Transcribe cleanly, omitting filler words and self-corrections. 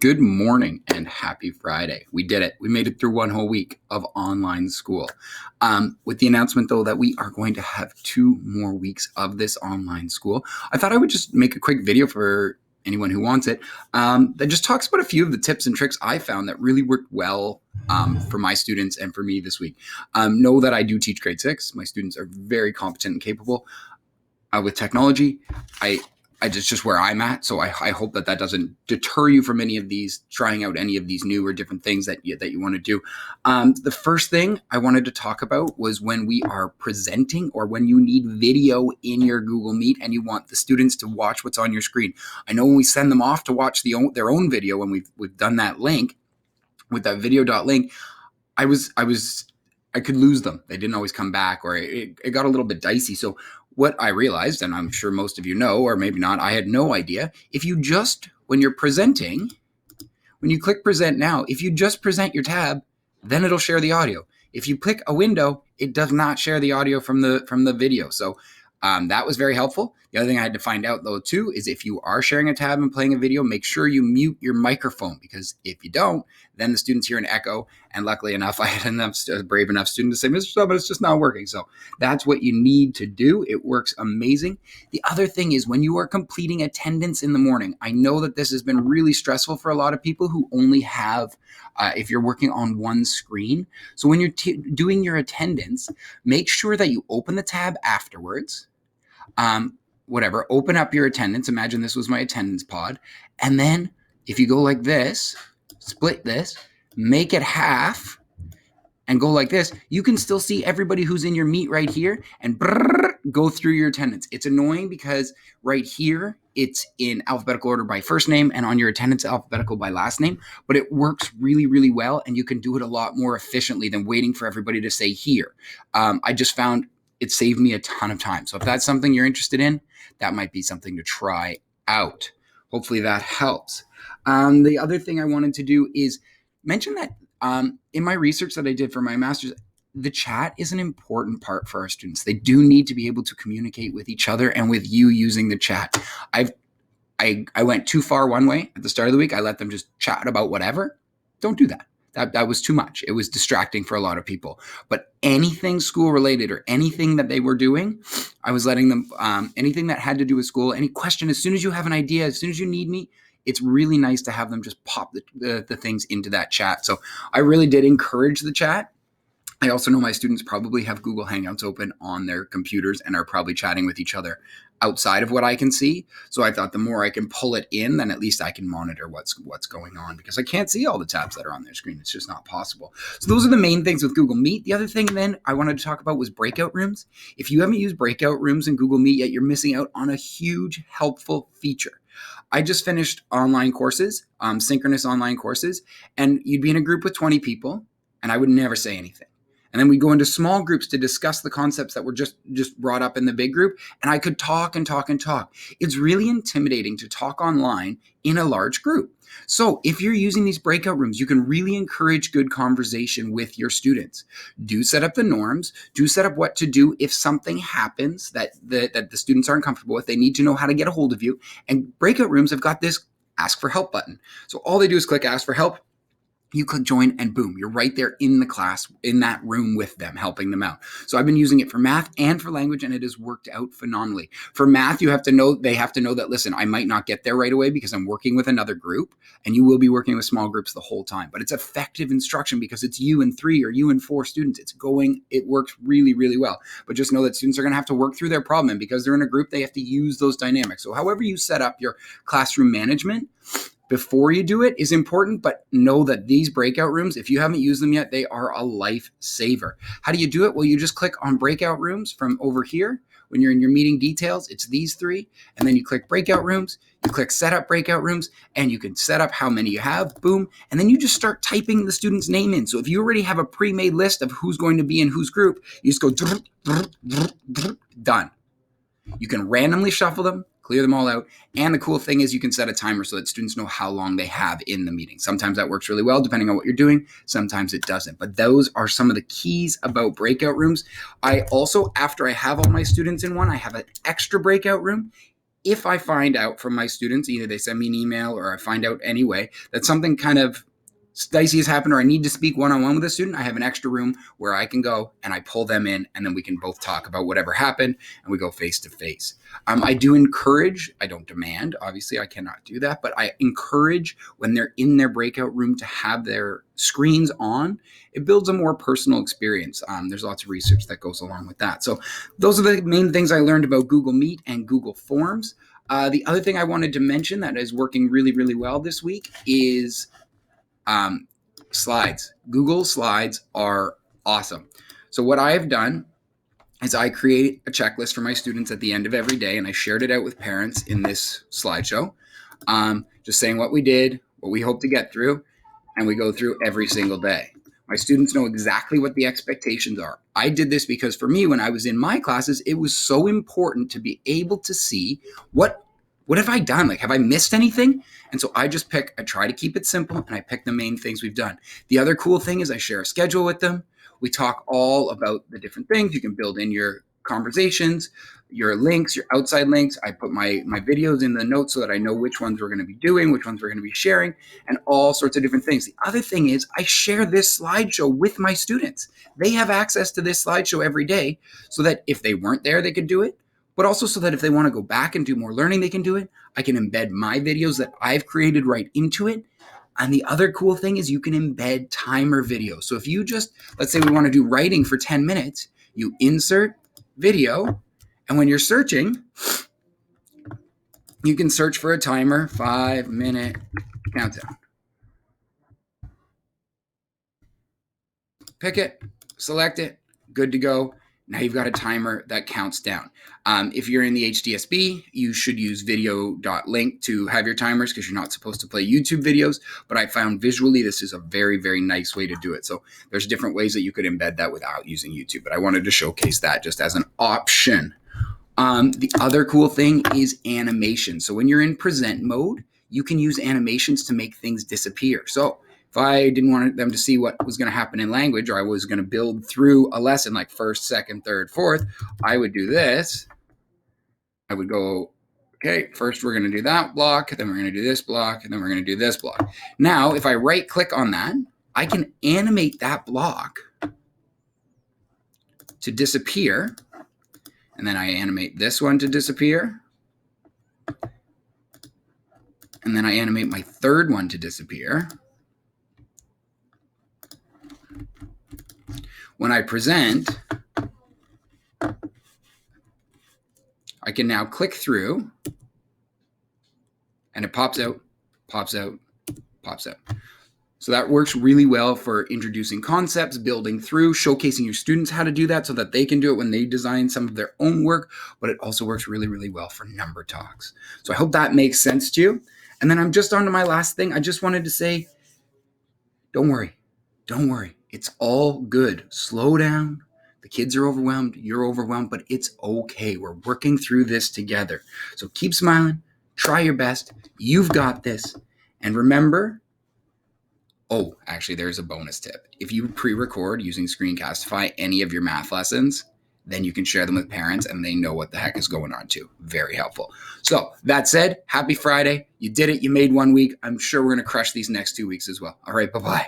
Good morning and happy Friday. We did it. We made it through one whole week of online school. With the announcement, though, that we are going to have 2 more weeks of this online school, I thought I would just make a quick video for anyone who wants it that just talks about a few of the tips and tricks I found that really worked well for my students and for me this week. Know that I do teach grade 6. My students are very competent and capable with technology. It's just where I'm at. So I hope that doesn't deter you from trying out any of these new or different things that you want to do. The first thing I wanted to talk about was when we are presenting or when you need video in your Google Meet and you want the students to watch what's on your screen. I know when we send them off to watch their own video, when we've done that link with that video.link, I could lose them. They didn't always come back, or it got a little bit dicey. So what I realized, and I'm sure most of you know, or maybe not, I had no idea. If you just, when you're presenting, when you click present now, if you just present your tab, then it'll share the audio. If you click a window, it does not share the audio from the video. So that was very helpful. The other thing I had to find out, though, too, is if you are sharing a tab and playing a video, make sure you mute your microphone, because if you don't, then the students hear an echo. And luckily enough, I had a brave enough student to say, Mr. Summit, it's just not working. So that's what you need to do. It works amazing. The other thing is when you are completing attendance in the morning, I know that this has been really stressful for a lot of people who only have, if you're working on one screen. So when you're doing your attendance, make sure that you open the tab afterwards. Open up your attendance. Imagine this was my attendance pod. And then if you go like this, split this, make it half, and go like this, you can still see everybody who's in your meet right here and go through your attendance. It's annoying because right here, it's in alphabetical order by first name, and on your attendance, alphabetical by last name, but it works really, really well, and you can do it a lot more efficiently than waiting for everybody to say here. I just found it saved me a ton of time. So if that's something you're interested in, that might be something to try out. Hopefully that helps. The other thing I wanted to do is mention that in my research that I did for my master's, the chat is an important part for our students. They do need to be able to communicate with each other and with you using the chat. I went too far one way at the start of the week. I let them just chat about whatever. Don't do that. That was too much. It was distracting for a lot of people. But anything school related or anything that they were doing, I was letting them, anything that had to do with school, any question, as soon as you have an idea, as soon as you need me, it's really nice to have them just pop the things into that chat. So I really did encourage the chat. I also know my students probably have Google Hangouts open on their computers and are probably chatting with each other outside of what I can see. So I thought the more I can pull it in, then at least I can monitor what's going on, because I can't see all the tabs that are on their screen. It's just not possible. So those are the main things with Google Meet. The other thing then I wanted to talk about was Breakout Rooms. If you haven't used Breakout Rooms in Google Meet yet, you're missing out on a huge helpful feature. I just finished online courses, synchronous online courses, and you'd be in a group with 20 people, and I would never say anything. And then we go into small groups to discuss the concepts that were just brought up in the big group. And I could talk and talk and talk. It's really intimidating to talk online in a large group. So if you're using these breakout rooms, you can really encourage good conversation with your students. Do set up the norms. Do set up what to do if something happens that the students aren't comfortable with. They need to know how to get a hold of you. And breakout rooms have got this ask for help button. So all they do is click ask for help. You click join and boom, you're right there in the class, in that room with them, helping them out. So I've been using it for math and for language, and it has worked out phenomenally. For math, they have to know that, listen, I might not get there right away because I'm working with another group, and you will be working with small groups the whole time. But it's effective instruction because it's you and 3 or you and 4 students. It works really, really well. But just know that students are going to have to work through their problem, and because they're in a group, they have to use those dynamics. So however you set up your classroom management before you do it is important, but know that these breakout rooms, if you haven't used them yet, they are a lifesaver. How do you do it? Well, you just click on breakout rooms from over here. When you're in your meeting details, it's these 3, and then you click breakout rooms, you click set up breakout rooms, and you can set up how many you have, boom, and then you just start typing the student's name in. So if you already have a pre-made list of who's going to be in whose group, you just go done. You can randomly shuffle them, clear them all out. And the cool thing is you can set a timer so that students know how long they have in the meeting. Sometimes that works really well depending on what you're doing. Sometimes it doesn't. But those are some of the keys about breakout rooms. I also, after I have all my students in one, I have an extra breakout room if I find out from my students, either they send me an email or I find out anyway that something kind of dicey has happened or I need to speak one-on-one with a student, I have an extra room where I can go and I pull them in and then we can both talk about whatever happened and we go face to face. I do encourage, I don't demand, obviously I cannot do that, but I encourage when they're in their breakout room to have their screens on. It builds a more personal experience. There's lots of research that goes along with that. So those are the main things I learned about Google Meet and Google Forms. The other thing I wanted to mention that is working really, really well this week is slides. Google Slides are awesome. So what I have done is I create a checklist for my students at the end of every day, and I shared it out with parents in this slideshow, just saying what we did, what we hope to get through, and we go through every single day. My students know exactly what the expectations are. I did this because for me, when I was in my classes, it was so important to be able to see what have I done? Like, have I missed anything? And so I try to keep it simple and I pick the main things we've done. The other cool thing is I share a schedule with them. We talk all about the different things. You can build in your conversations, your links, your outside links. I put my videos in the notes so that I know which ones we're going to be doing, which ones we're going to be sharing, and all sorts of different things. The other thing is I share this slideshow with my students. They have access to this slideshow every day so that if they weren't there, they could do it, but also so that if they want to go back and do more learning, they can do it. I can embed my videos that I've created right into it. And the other cool thing is you can embed timer videos. So if you just, let's say we want to do writing for 10 minutes, you insert video, and when you're searching, you can search for a timer, 5-minute countdown. Pick it, select it, good to go. Now you've got a timer that counts down. If you're in the HDSB, you should use video.link to have your timers because you're not supposed to play YouTube videos. But I found visually this is a very, very nice way to do it. So there's different ways that you could embed that without using YouTube. But I wanted to showcase that just as an option. The other cool thing is animation. So when you're in present mode, you can use animations to make things disappear. So if I didn't want them to see what was going to happen in language, or I was going to build through a lesson like first, second, third, fourth, I would do this. I would go, okay, first we're going to do that block, then we're going to do this block, and then we're going to do this block. Now, if I right click on that, I can animate that block to disappear. And then I animate this one to disappear. And then I animate my third one to disappear. When I present, I can now click through and it pops out, pops out, pops out. So that works really well for introducing concepts, building through, showcasing your students how to do that so that they can do it when they design some of their own work, but it also works really, really well for number talks. So I hope that makes sense to you. And then I'm just on to my last thing. I just wanted to say, don't worry. Don't worry. It's all good. Slow down. The kids are overwhelmed. You're overwhelmed, but it's okay. We're working through this together. So keep smiling. Try your best. You've got this. And remember, oh, actually, there's a bonus tip. If you pre-record using Screencastify any of your math lessons, then you can share them with parents and they know what the heck is going on too. Very helpful. So that said, happy Friday. You did it. You made 1 week. I'm sure we're going to crush these next 2 weeks as well. All right, bye-bye.